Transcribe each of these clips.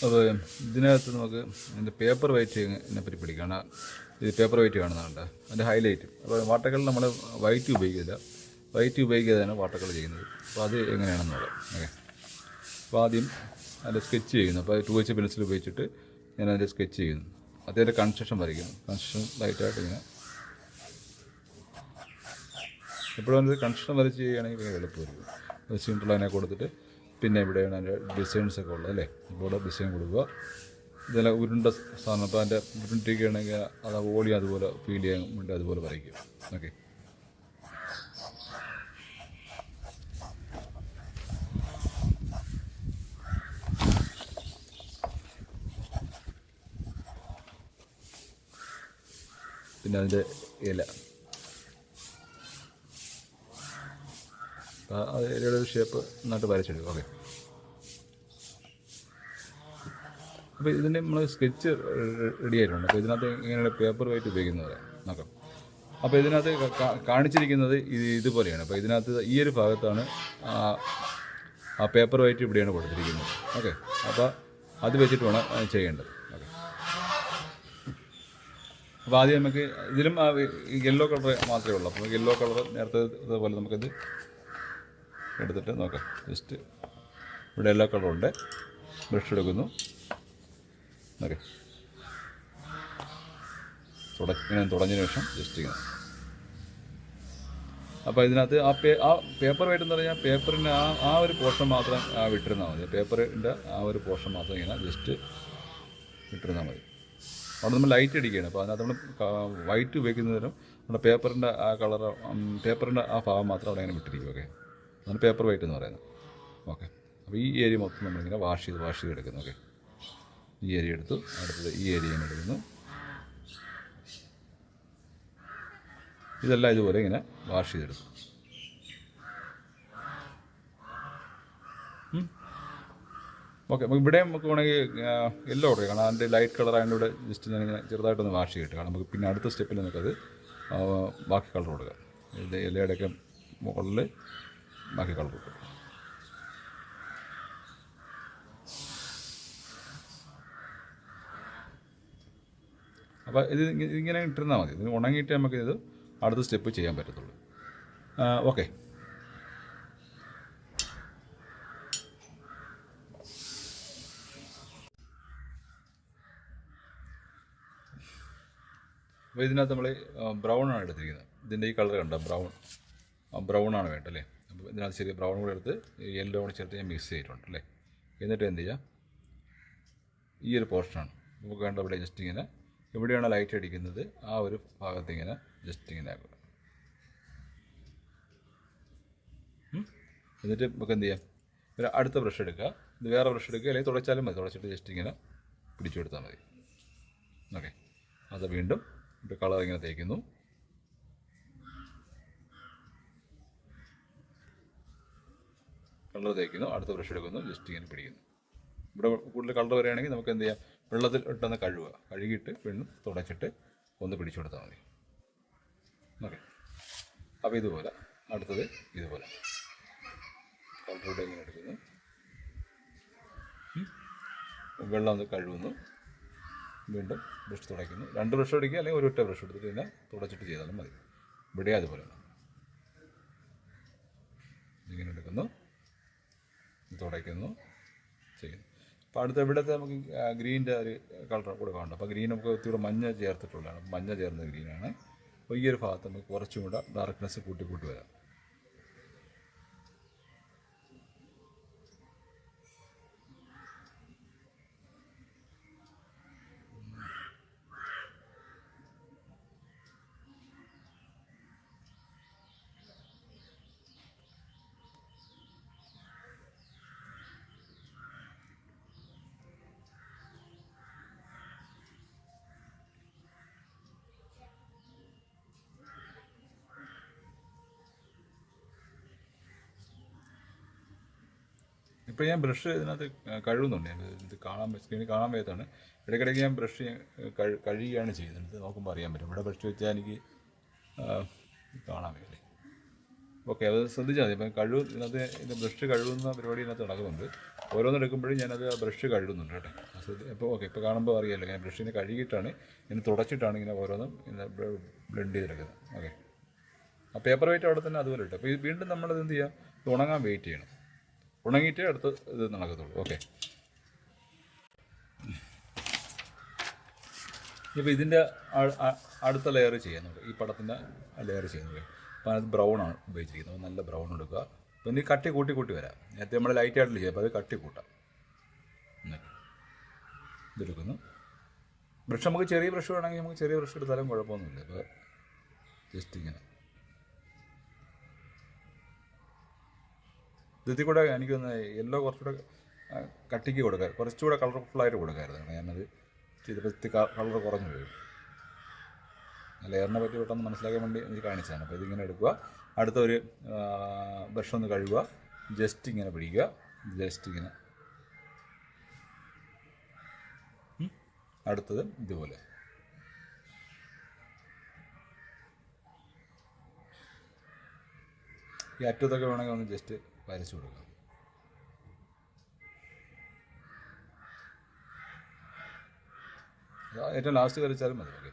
അപ്പോൾ ഇതിനകത്ത് നമുക്ക് ഇതിൻ്റെ പേപ്പർ വൈറ്റിനെ പറ്റി പഠിക്കുകയാണ്. ഇത് പേപ്പർ വൈറ്റ് കാണുന്നുണ്ട്, അതിൻ്റെ ഹൈലൈറ്റ്. അപ്പോൾ വാട്ടർ കളർ നമ്മൾ വൈറ്റ് ഉപയോഗിക്കില്ല, വൈറ്റ് ഉപയോഗിക്കാതെയാണ് വാട്ടർ കളർ ചെയ്യുന്നത്. അപ്പോൾ അത് എങ്ങനെയാണെന്ന് നോക്കാം. ഓക്കെ, അപ്പോൾ ആദ്യം അതിൻ്റെ സ്കെച്ച് ചെയ്യുന്നു. അപ്പോൾ 2H പെൻസിൽ ഉപയോഗിച്ചിട്ട് ഞാൻ അതിൻ്റെ സ്കെച്ച് ചെയ്യുന്നു. അതിൻ്റെ കൺസ്ട്രക്ഷൻ വരയ്ക്കുന്നു. കൺസ്ട്രക്ഷൻ ലൈറ്റായിട്ട് ഇങ്ങനെ എപ്പോഴും അതിൻ്റെ കൺസ്ട്രക്ഷൻ വരച്ച് ചെയ്യുകയാണെങ്കിൽ ഭയങ്കര എളുപ്പമായിരിക്കും. സിമ്പിൾ അതിനെ കൊടുത്തിട്ട് പിന്നെ ഇവിടെയാണ് അതിൻ്റെ ഡിസൈൻസൊക്കെ ഉള്ളത് അല്ലേ. ഇവിടെ ഡിസൈൻ കൊടുക്കുക. ഇതെല്ലാം ഉരുണ്ട സാധനം, അപ്പോൾ അതിൻ്റെ ഉരുണ്ടിരിക്കുകയാണെങ്കിൽ അത് വോളി അതുപോലെ ഫീൽ ചെയ്യാൻ വേണ്ടി അതുപോലെ വരയ്ക്കും. ഓക്കെ, പിന്നെ അതിൻ്റെ ഇല, അത് ഇലയുടെ ഒരു ഷേപ്പ് നന്നായിട്ട് വരച്ചെടുക്കും. ഓക്കെ, അപ്പോൾ ഇതിൻ്റെ നമ്മൾ സ്കെച്ച് റെഡി ആയിട്ടുണ്ട്. അപ്പോൾ ഇതിനകത്ത് ഇങ്ങനെയാണ് പേപ്പർ വൈറ്റ് ഉപയോഗിക്കുന്നത് നോക്കാം. അപ്പോൾ ഇതിനകത്ത് കാണിച്ചിരിക്കുന്നത് ഇതുപോലെയാണ്. അപ്പോൾ ഇതിനകത്ത് ഈ ഒരു ഭാഗത്താണ് ആ പേപ്പർ വൈറ്റ് ഇവിടെയാണ് കൊടുത്തിരിക്കുന്നത്. ഓക്കെ, അപ്പോൾ അത് വെച്ചിട്ട് വേണം ചെയ്യേണ്ടത്. ഓക്കെ, അപ്പോൾ ആദ്യം നമുക്ക് ഇതിലും യെല്ലോ കളർ മാത്രമേ ഉള്ളൂ. അപ്പോൾ യെല്ലോ കളർ നേരത്തെ ഇതുപോലെ നമുക്കിത് എടുത്തിട്ട് നോക്കാം. ജസ്റ്റ് ഇവിടെ യെല്ലോ കളറുണ്ട്. ബ്രഷ് എടുക്കുന്നു. ഓക്കെ, ഇങ്ങനെ തുടങ്ങിയതിന് ശേഷം ജസ്റ്റ് ഇങ്ങനെ. അപ്പോൾ ഇതിനകത്ത് ആ പേപ്പർ വൈറ്റെന്ന് പറഞ്ഞാൽ പേപ്പറിൻ്റെ ആ ഒരു പോർഷൻ മാത്രം വിട്ടിരുന്നാൽ മതി. പേപ്പറിൻ്റെ ആ ഒരു പോർഷൻ മാത്രം ഇങ്ങനെ ജസ്റ്റ് വിട്ടിരുന്നാൽ മതി. അവിടെ നമ്മൾ ലൈറ്റ് അടിക്കുകയാണ്. അപ്പോൾ അതിനകത്ത് നമ്മൾ വൈറ്റ് ഉപയോഗിക്കുന്നതിനും നമ്മുടെ പേപ്പറിൻ്റെ ആ കളർ, പേപ്പറിൻ്റെ ആ ഭാഗം മാത്രം അവിടെ ഇങ്ങനെ വിട്ടിരിക്കും. ഓക്കെ, അതാണ് പേപ്പർ വൈറ്റ് എന്ന് പറയുന്നത്. ഓക്കെ, അപ്പോൾ ഈ ഏരിയ മൊത്തം നമ്മളിങ്ങനെ വാഷ് ചെയ്ത് എടുക്കുന്നു. ഓക്കെ, ഈ ഏരിയ എടുത്തു. അടുത്തത് ഈ ഏരിയയും എടുക്കുന്നു. ഇതെല്ലാം ഇതുപോലെ ഇങ്ങനെ വാഷ് ചെയ്തെടുത്തു. ഓക്കെ, അപ്പോൾ ഇവിടെ നമുക്ക് വേണമെങ്കിൽ യെല്ലോ കളർ കാരണം അതിൻ്റെ ലൈറ്റ് കളർ അതിൻ്റെ കൂടെ ജസ്റ്റ് ഞാനിങ്ങനെ ചെറുതായിട്ടൊന്ന് വാഷ് ചെയ്തിട്ട് കാരണം നമുക്ക് പിന്നെ അടുത്ത സ്റ്റെപ്പിൽ നമുക്കത് ബാക്കി കളർ കൊടുക്കാം. ഇത് ഇലയുടെയൊക്കെ മുകളിൽ ബാക്കി കളർ കൊടുക്കും. അപ്പോൾ ഇത് ഇങ്ങനെ ഇട്ടിരുന്നാൽ മതി. ഇത് ഉണങ്ങിയിട്ട് നമുക്കിത് അടുത്ത സ്റ്റെപ്പ് ചെയ്യാൻ പറ്റത്തുള്ളൂ. ഓക്കെ, അപ്പോൾ ഇതിനകത്ത് നമ്മൾ ബ്രൗണാണ് എടുത്തിരിക്കുന്നത്. ഇതിൻ്റെ ഈ കളർ കണ്ട ബ്രൗണാണ് വേണ്ടത് അല്ലേ. അപ്പോൾ ഇതിനകത്ത് ശരി ബ്രൗൺ കൂടെ എടുത്ത് യെല്ലോ കൂടെ ചേർത്ത് ഞാൻ മിക്സ് ചെയ്തിട്ടുണ്ട് അല്ലേ. എന്നിട്ട് എന്ത് ചെയ്യുക, ഈ ഒരു പോർഷനാണ് നമുക്ക് വേണ്ട. ഇവിടെ ജസ്റ്റ് ഇങ്ങനെ എവിടെയാണ് ലൈറ്റ് അടിക്കുന്നത് ആ ഒരു ഭാഗത്ത് ഇങ്ങനെ ജസ്റ്റ് ഇങ്ങനെ ആക്കുക. എന്നിട്ട് നമുക്ക് എന്ത് ചെയ്യാം, ഒരു അടുത്ത ബ്രഷ് എടുക്കുക. ഇത് വേറെ ബ്രഷ് എടുക്കുക, അല്ലെങ്കിൽ തുടച്ചാലും മതി. തുടച്ചിട്ട് ജസ്റ്റ് ഇങ്ങനെ പിടിച്ചു കൊടുത്താൽ മതി. ഓക്കെ, അത് വീണ്ടും ഇപ്പോൾ കളർ ഇങ്ങനെ തേക്കുന്നു. കളർ തേക്കുന്നു. അടുത്ത ബ്രഷ് എടുക്കുന്നു, ജസ്റ്റ് ഇങ്ങനെ പിടിക്കുന്നു. ഇവിടെ കൂടുതൽ കളർ വരികയാണെങ്കിൽ നമുക്ക് എന്ത് ചെയ്യാം, വെള്ളത്തിൽ ഇട്ടൊന്ന് കഴുകിയിട്ട് വീണ്ടും തുടച്ചിട്ട് ഒന്ന് പിടിച്ചു കൊടുത്താൽ മതി. ഓക്കെ, അപ്പോൾ ഇതുപോലെ അടുത്തത് ഇതുപോലെ കളറിലൂടെ ഇങ്ങനെ എടുക്കുന്നു. വെള്ളം ഒന്ന് കഴുകുന്നു. വീണ്ടും ബ്രഷ് തുടയ്ക്കുന്നു. 2 ബ്രഷ് അടിക്കുക, അല്ലെങ്കിൽ ഒരൊറ്റ ബ്രഷ് എടുത്തിട്ട് പിന്നെ തുടച്ചിട്ട് ചെയ്താലും മതി. ഇവിടെ അതുപോലെയാണ്. ഇങ്ങനെ എടുക്കുന്നു, തുടയ്ക്കുന്നു, ചെയ്യുന്നു. അപ്പോൾ അടുത്ത ഇവിടുത്തെ നമുക്ക് ഗ്രീൻ്റെ ഒരു കളർ കൂടെ കാണും. അപ്പോൾ ഗ്രീൻ നമുക്ക് ഒത്തിരി മഞ്ഞ ചേർത്തിട്ടുള്ളതാണ്. മഞ്ഞ ചേർന്ന ഗ്രീനാണ്. അപ്പോൾ ഈ ഒരു ഭാഗത്ത് നമുക്ക് കുറച്ചും കൂടെ ഡാർക്ക്നെസ് കൂട്ടി വരാം. ഇപ്പോൾ ഞാൻ ബ്രഷ് ഇതിനകത്ത് കഴുകുന്നുണ്ട്. ഇത് സ്ക്രീനിൽ കാണാൻ വയ്യാത്തതാണ്. ഇടയ്ക്കിടയ്ക്ക് ഞാൻ ബ്രഷ് കഴുകുകയാണ് ചെയ്യുന്നത്. നോക്കുമ്പോൾ അറിയാൻ പറ്റും. ഇവിടെ ബ്രഷ് വെച്ചാൽ എനിക്ക് കാണാൻ വയ്യല്ലേ. ഓക്കെ, അത് ശ്രദ്ധിച്ചാൽ മതി. ഇപ്പം ഇതിനകത്ത് ഇതിൻ്റെ ബ്രഷ് കഴുകുന്ന പരിപാടി ഇതിനകത്ത് നടക്കുന്നുണ്ട്. ഓരോന്നെടുക്കുമ്പോഴും ഞാനത് ആ ബ്രഷ് കഴുകുന്നുണ്ട് കേട്ടോ. ഇപ്പോൾ ഓക്കെ, ഇപ്പോൾ കാണുമ്പോൾ അറിയാമല്ലോ, ഞാൻ ബ്രഷിനെ കഴുകിയിട്ടാണ് ഇങ്ങനെ തുടച്ചിട്ടാണ് ഇങ്ങനെ ഓരോന്നും ഇങ്ങനെ ബ്ലെൻഡ് ചെയ്തെടുക്കുന്നത്. ഓക്കെ, ആ പേപ്പർ വെയിറ്റ് അവിടെ തന്നെ അതുപോലെ ഇട്ട്. അപ്പോൾ ഇത് വീണ്ടും നമ്മളത് എന്ത് ചെയ്യുക, ഇത് ഉണങ്ങാൻ വെയിറ്റ് ചെയ്യണം. ഉണങ്ങിയിട്ടേ അടുത്ത് ഇത് നടക്കത്തുള്ളൂ. ഓക്കെ, ഇപ്പോൾ ഇതിൻ്റെ അടുത്ത ലെയർ ചെയ്യുന്നുണ്ട്, ഈ പടത്തിൻ്റെ ലെയർ ചെയ്യുന്നത്. അപ്പോൾ അത് ബ്രൗണാണ് ഉപയോഗിച്ചിരിക്കുന്നത്. അപ്പോൾ നല്ല ബ്രൗൺ എടുക്കുക. അപ്പോൾ ഇനി കട്ടി കൂട്ടി കൂട്ടി വരാം. നേരത്തെ നമ്മൾ ലൈറ്റ് ആയിട്ടില്ല ചെയ്യുക, അപ്പോൾ അത് കട്ടി കൂട്ടാം. ഇതെടുക്കുന്നു. ബ്രഷ് നമുക്ക് ചെറിയ ബ്രഷ് വേണമെങ്കിൽ നമുക്ക് ചെറിയ ബ്രഷ് എടുത്താലും കുഴപ്പമൊന്നുമില്ല. അപ്പോൾ ജസ്റ്റ് ഇങ്ങനെ ഇതിൽ കൂടെ എനിക്കൊന്ന് യെല്ലോ കുറച്ചുകൂടെ കട്ടിക്ക് കൊടുക്കുക, കുറച്ചുകൂടെ കളർഫുള്ളായിട്ട് കൊടുക്കാമായിരുന്നു. ഞാനത് ചെയ്തപ്പോൾ കളർ കുറഞ്ഞു പോയി. ലെയറിനെ പറ്റി പെട്ടെന്ന് മനസ്സിലാക്കാൻ വേണ്ടി എനിക്ക് കാണിച്ചതാണ്. അപ്പോൾ ഇതിങ്ങനെ എടുക്കുക, അടുത്ത ഒരു ബ്രഷ് ഒന്ന് കഴുകുക, ജസ്റ്റ് ഇങ്ങനെ പിടിക്കുക, ജസ്റ്റ് ഇങ്ങനെ. അടുത്തത് ഇതുപോലെ. ഈ അറ്റത്തൊക്കെ വേണമെങ്കിൽ ഒന്ന് ജസ്റ്റ് വരച്ചു കൊടുക്കുക. ഏറ്റവും ലാസ്റ്റ് വരച്ചാലും മതി. ഓക്കെ,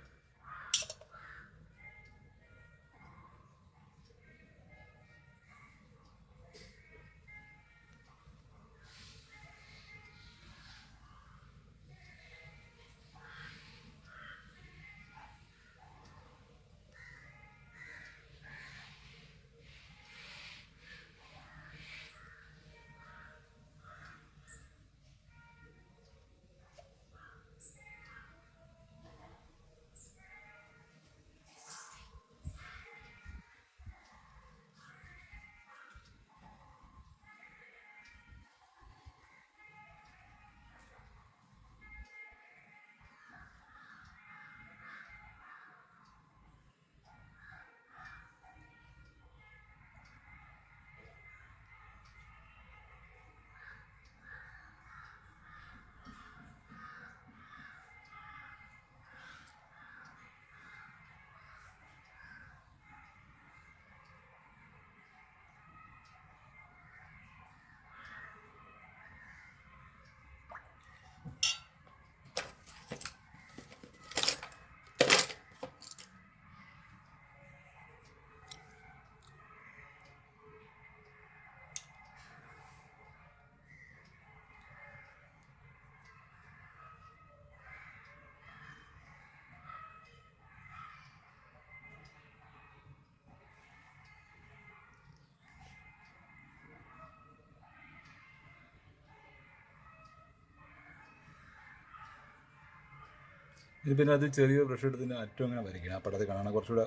ഇത് പിന്നെ അത് ചെറിയ ബ്രഷ് എടുത്തിന് അറ്റം അങ്ങനെ വരയ്ക്കണം. ആ പടത്തിൽ കാണാൻ കുറച്ചുകൂടെ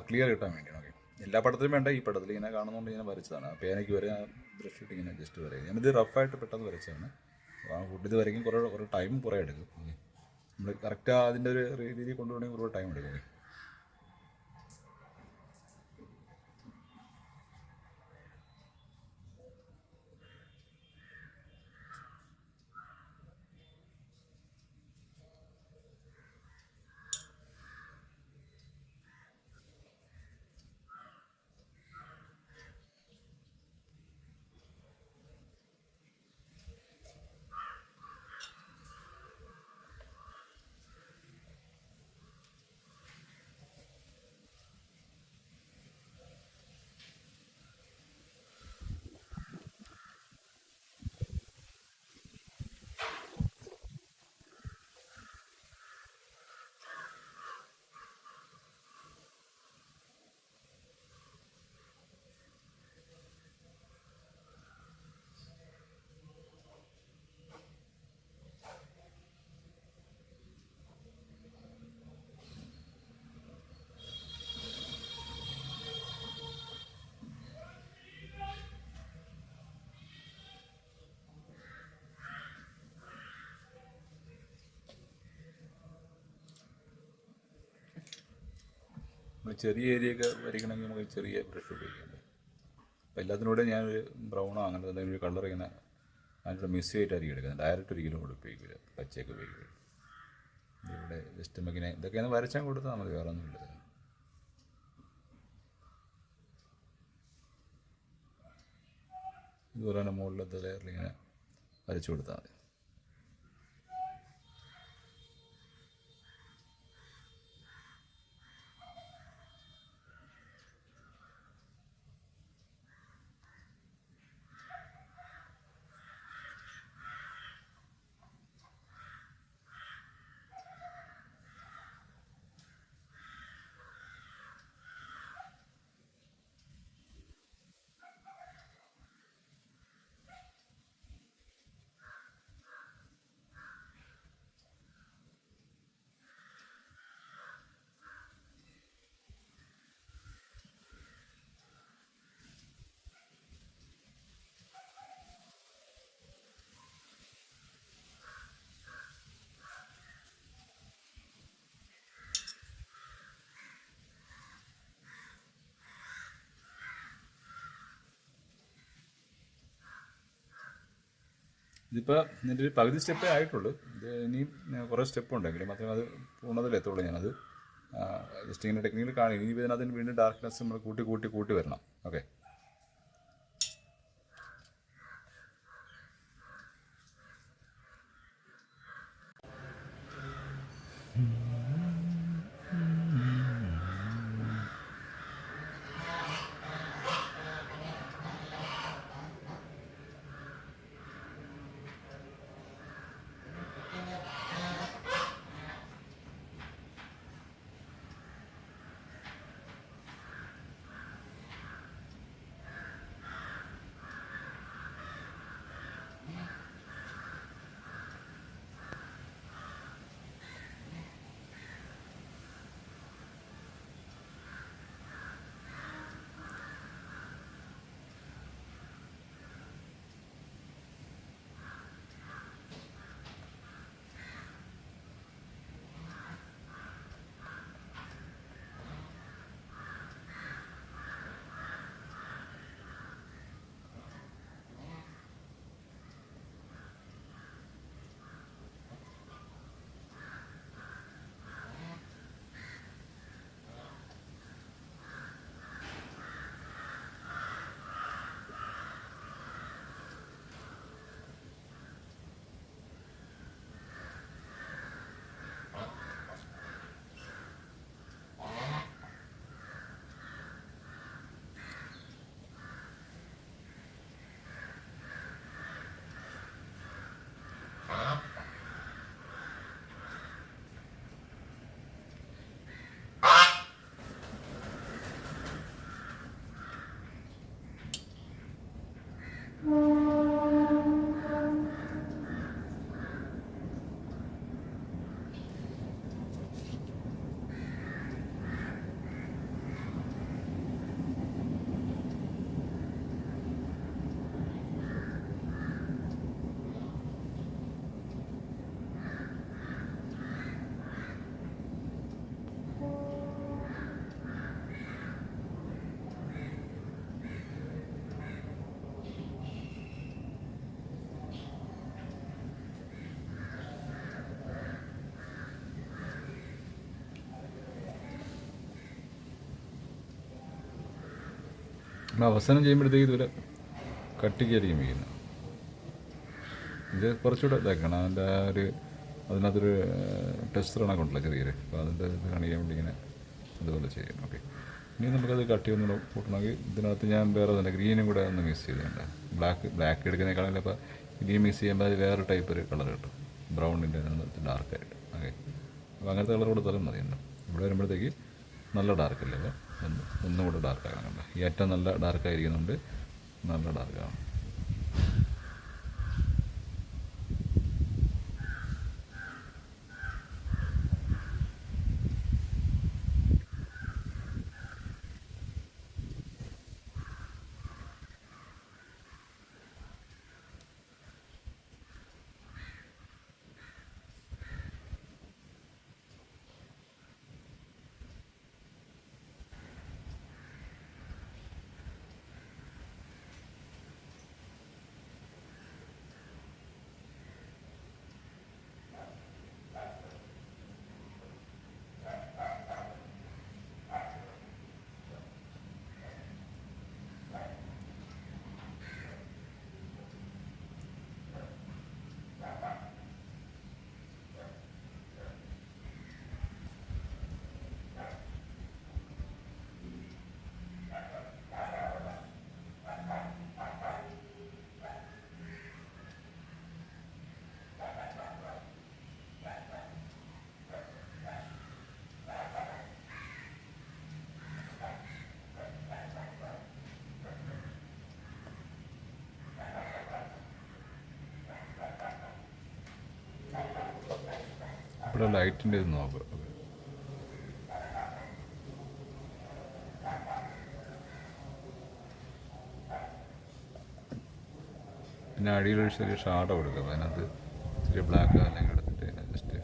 ക്ലിയർ കിട്ടാൻ വേണ്ടിയാണ്. ഓക്കെ, എല്ലാ പടത്തിലും വേണ്ട, ഈ പടത്തിൽ ഇങ്ങനെ കാണുന്നതുകൊണ്ട് ഇങ്ങനെ വരച്ചതാണ്. ആ പേനയ്ക്ക് വരെ ബ്രഷ് ഇട്ട് ഇങ്ങനെ ജസ്റ്റ് വരയ്ക്കുക. ഞാനിത് റഫായിട്ട് പെട്ടെന്ന് വരച്ചതാണ്. ഇത് വരയ്ക്കും കുറേ ടൈം കുറേ എടുക്കും. ഓക്കെ, നമ്മൾ കറക്റ്റ് അതിൻ്റെ ഒരു രീതിയിൽ കൊണ്ടുപോകണമെങ്കിൽ കുറേ ടൈം എടുക്കും. നമ്മൾ ചെറിയ ഏരിയയൊക്കെ വരയ്ക്കണമെങ്കിൽ നമുക്ക് ചെറിയ ബ്രഷ് ഉപയോഗിക്കാം. അപ്പോൾ എല്ലാത്തിനൂടെ ഞാനൊരു ബ്രൗണോ അങ്ങനത്തെ എന്തെങ്കിലും ഒരു കളർ ഇങ്ങനെ അതിനോട് മിക്സ് ചെയ്തിട്ടായിരിക്കും എടുക്കുന്നത്. ഡയറക്റ്റ് ഒരിക്കലും കൂടെ ഉപയോഗിക്കില്ല, പച്ചയൊക്കെ ഉപയോഗിക്കില്ല. ഇവിടെ ജസ്റ്റ് നമുക്കിങ്ങനെ ഇതൊക്കെയാണ് വരച്ചാൽ കൊടുത്താൽ മതി, വേറെ ഒന്നും ഇല്ല. ഇതുപോലെ തന്നെ മുകളിലത്തെ ലെയറിൽ ഇങ്ങനെ വരച്ചു കൊടുത്താൽ മതി. ഇതിപ്പോൾ ഇതിൻ്റെ ഒരു പകുതി സ്റ്റെപ്പേ ആയിട്ടുള്ളൂ. ഇത് ഇനിയും കുറേ സ്റ്റെപ്പ് ഉണ്ടെങ്കിലും മാത്രമേ അത് പൂർണ്ണതയിലെത്തുള്ളൂ. ഞാനത് ജസ്റ്റ് ഇങ്ങനെ ടെക്നിക്കൽ കാണും. ഇനി ഇതിനകത്ത് വീണ്ടും ഡാർക്ക്നെസ് നമ്മൾ കൂട്ടി വരണം. ഓക്കെ, നമ്മൾ അവസാനം ചെയ്യുമ്പോഴത്തേക്ക് ഇതുപോലെ കട്ടിക്കായിരിക്കും വയ്ക്കുന്നത്. ഇത് കുറച്ചുകൂടെ ഇതാക്കണം. അതിനകത്തൊരു ടെക്സ്ചർ കണക്കുണ്ടല്ലോ ചെറിയൊരു, അപ്പോൾ അതിൻ്റെ ഇത് കാണിക്കാൻ വേണ്ടി ഇങ്ങനെ അതുപോലെ ചെയ്യണം. ഓക്കെ, ഇനി നമുക്കത് കട്ടി ഒന്നുകൂടെ കൂട്ടണമെങ്കിൽ ഇതിനകത്ത് ഞാൻ വേറെ തന്നെ ഗ്രീനും കൂടെ ഒന്ന് മിക്സ് ചെയ്തിട്ടുണ്ട്. ബ്ലാക്ക് എടുക്കുന്നതിനേക്കാളും അപ്പോൾ ഗ്രീൻ മിക്സ് ചെയ്യുമ്പോൾ അത് വേറെ ടൈപ്പ് ഒരു കളർ കിട്ടും, ബ്രൗണിൻ്റെ ഡാർക്കായിട്ട്. ഓക്കെ, അപ്പോൾ അങ്ങനത്തെ കളർ കൊടുത്താലും മതി. ഇവിടെ വരുമ്പോഴത്തേക്ക് നല്ല ഡാർക്കല്ലേ, അപ്പോൾ ഒന്നും കൂടെ ഡാർക്കാകാനുണ്ട്. ഈ ഏറ്റവും നല്ല ഡാർക്കായിരിക്കുന്നുണ്ട്, നല്ല ഡാർക്കാണ്. ഇവിടെ ലൈറ്റിൻ്റെ ഇത് നോക്കുക. പിന്നെ അടിയിലൊരു ചെറിയ ഷാഡോ കൊടുക്കുക. അപ്പോൾ അതിനകത്ത് ചെറിയ ബ്ലാക്ക് അല്ലെങ്കിൽ എടുത്തിട്ട് ജസ്റ്റ്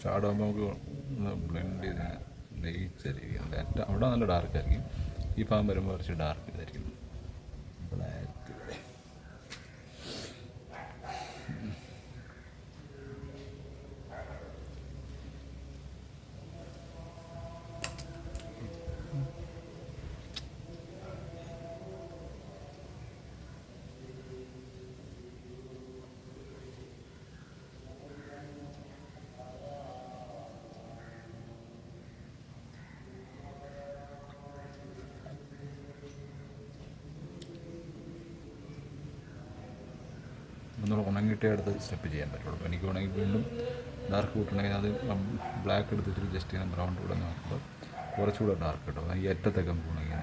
ഷാഡോ ആകുമ്പോൾ നമുക്ക് ഒന്ന് ബ്ലെൻഡ് ചെയ്ത് ലയിച്ചായിരിക്കും. ലേറ്റ അവിടെ നല്ല ഡാർക്ക് ആയിരിക്കും. ഈ ഭാഗം വരുമ്പോൾ കുറച്ച് ഡാർക്ക് ഇതായിരിക്കും. ബ്ലാക്ക് ഒന്നുകൂടെ ഉണങ്ങിയിട്ടേ അടുത്ത് സ്റ്റെപ്പ് ചെയ്യാൻ പറ്റുള്ളൂ. അപ്പോൾ എനിക്ക് വേണമെങ്കിൽ വീണ്ടും ഡാർക്ക് കൂട്ടണമെങ്കിൽ അത് ബ്ലാക്ക് എടുത്തിട്ട് ജസ്റ്റ് ഇങ്ങനെ ബ്രൗൺ കൂടെ നോക്കുമ്പോൾ കുറച്ചുകൂടെ ഡാർക്ക് കിട്ടും. ഈ അറ്റത്തൊക്കെ നമുക്ക് ഉണങ്ങി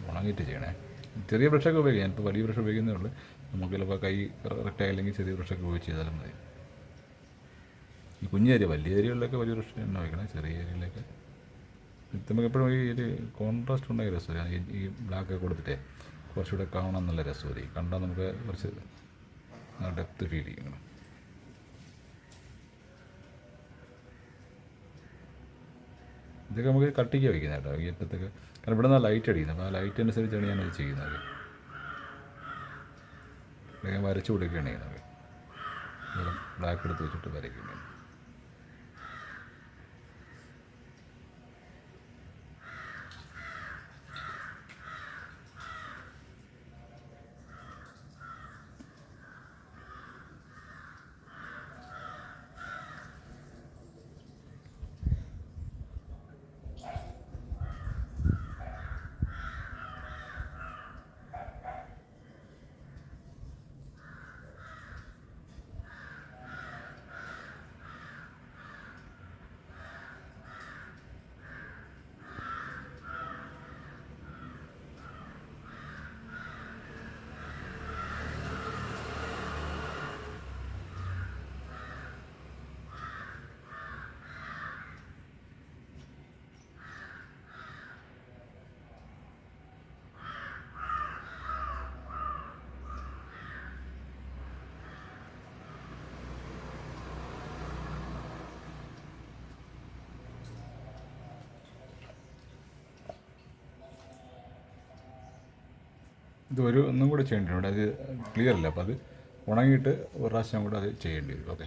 ഉണങ്ങിയിട്ട് ചെയ്യണേ. ചെറിയ ബ്രഷൊക്കെ ഉപയോഗിക്കാം. ഞാനിപ്പോൾ വലിയ ബ്രഷ് ഉപയോഗിക്കുന്നേ ഉള്ളൂ. നമുക്ക് ചിലപ്പോൾ കൈ കറക്റ്റ് ആയില്ലെങ്കിൽ ചെറിയ ബ്രഷൊക്കെ ഉപയോഗിച്ച് ചെയ്താലും മതി. ഈ കുഞ്ഞ് ഏരിയ വലിയ ഏരിയകളിലൊക്കെ വലിയ ബ്രഷ് തന്നെ വയ്ക്കണം. ചെറിയ ഏരിയയിലൊക്കെ നമുക്ക് എപ്പോഴും ഈ ഒരു കോൺട്രാസ്റ്റ് ഉണ്ടായ രസമാണ്. ഈ ബ്ലാക്കൊക്കെ കൊടുത്തിട്ടേ കുറച്ചുകൂടെ കാണാൻ നല്ല രസമായിരിക്കും. കണ്ടാൽ നമുക്ക് കുറച്ച് ഡെപ്ത് ഫീൽ ചെയ്യണം. ഇതൊക്കെ നമുക്ക് കട്ടിക്ക് വയ്ക്കുന്നത് കേട്ടോ, ഈ അറ്റത്തൊക്കെ. കാരണം ഇവിടെ നിന്നാണ് ലൈറ്റ് അടിക്കുന്നത്. അപ്പോൾ ആ ലൈറ്റ് അനുസരിച്ചാണ് ഞാനത് ചെയ്യുന്നത്. ഞാൻ വരച്ചു കൊടുക്കുകയാണ് ചെയ്യുന്നത്. ബ്ലാക്ക് എടുത്ത് വെച്ചിട്ട് വരയ്ക്കുകയാണ്. ഇത് ഒന്നും കൂടെ ചെയ്യേണ്ടി വരും. അത് ക്ലിയർ അല്ല. അപ്പോൾ അത് ഉണങ്ങിയിട്ട് ഒരു പ്രാവശ്യം കൂടെ അത് ചെയ്യേണ്ടി വരും. ഓക്കെ.